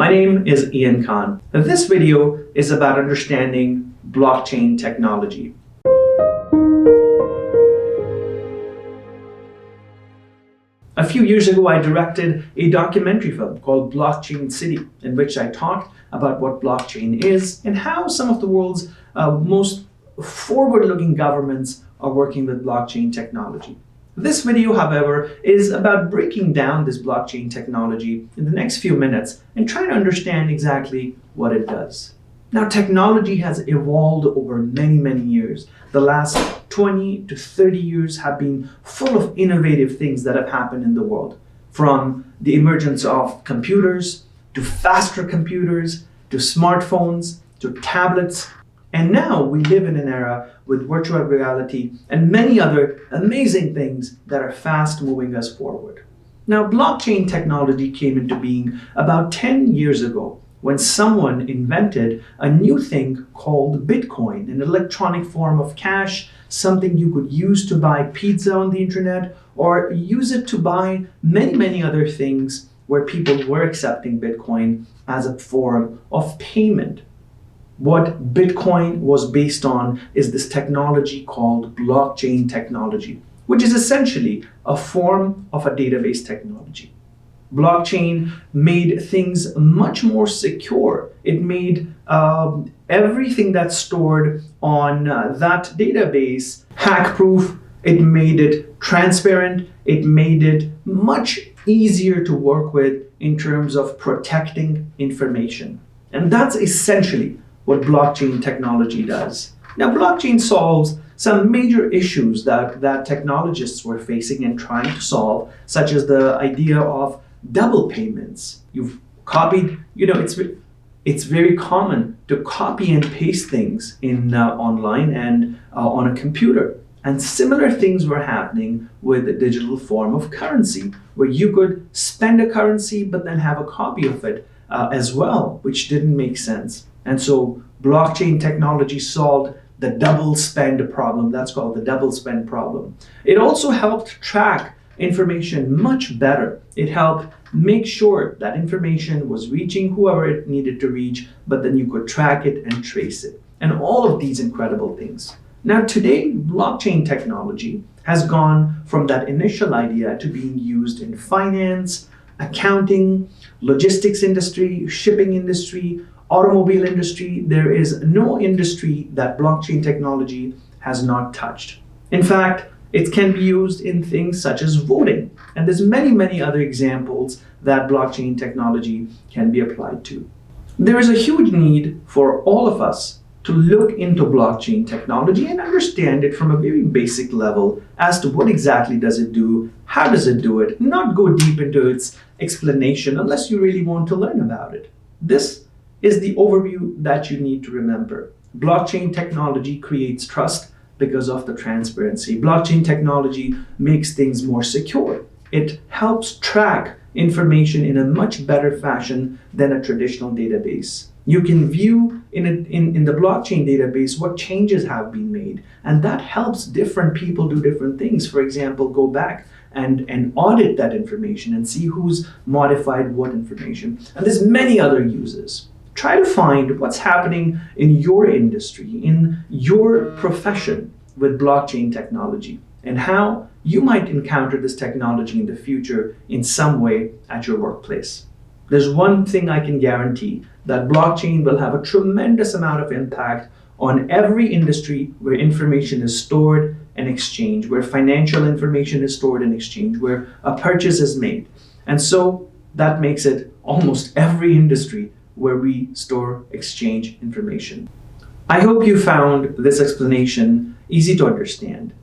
My name is Ian Khan. This video is about understanding blockchain technology. A few years ago, I directed a documentary film called Blockchain City, in which I talked about what blockchain is and how some of the world's most forward-looking governments are working with blockchain technology. This video, however, is about breaking down this blockchain technology in the next few minutes and trying to understand exactly what it does. Now, technology has evolved over many years. The last 20 to 30 years have been full of innovative things that have happened in the world, from the emergence of computers, to faster computers, to smartphones, to tablets. And now we live in an era with virtual reality and many other amazing things that are fast moving us forward. Now, blockchain technology came into being about 10 years ago when someone invented a new thing called Bitcoin, an electronic form of cash, something you could use to buy pizza on the internet or use it to buy many other things where people were accepting Bitcoin as a form of payment. What Bitcoin was based on is this technology called blockchain technology, which is essentially a form of a database technology. Blockchain made things much more secure. It made everything that's stored on that database hack-proof. It made it transparent. It made it much easier to work with in terms of protecting information. And that's essentially what blockchain technology does. Now, blockchain solves some major issues that technologists were facing and trying to solve, such as the idea of double payments. You've copied, it's very common to copy and paste things in online and on a computer. And similar things were happening with the digital form of currency, where you could spend a currency but then have a copy of it as well, which didn't make sense. And so blockchain technology solved the double spend problem. That's called the double spend problem. It also helped track information much better. It helped make sure that information was reaching whoever it needed to reach, but then you could track it and trace it. And all of these incredible things. Now today, blockchain technology has gone from that initial idea to being used in finance, accounting, logistics industry, shipping industry, automobile industry. There is no industry that blockchain technology has not touched. In fact, it can be used in things such as voting. And there's many other examples that blockchain technology can be applied to. There is a huge need for all of us to look into blockchain technology and understand it from a very basic level as to what exactly does it do, how does it do it, not go deep into its explanation unless you really want to learn about it. This is the overview that you need to remember. Blockchain technology creates trust because of the transparency. Blockchain technology makes things more secure. It helps track information in a much better fashion than a traditional database. You can view in the blockchain database what changes have been made, and that helps different people do different things. For example, go back and audit that information and see who's modified what information. And there's many other uses. Try to find what's happening in your industry, in your profession with blockchain technology, and how you might encounter this technology in the future in some way at your workplace. There's one thing I can guarantee, that blockchain will have a tremendous amount of impact on every industry where information is stored and exchanged, where financial information is stored and exchanged, where a purchase is made. And so that makes it almost every industry where we store, exchange information. I hope you found this explanation easy to understand.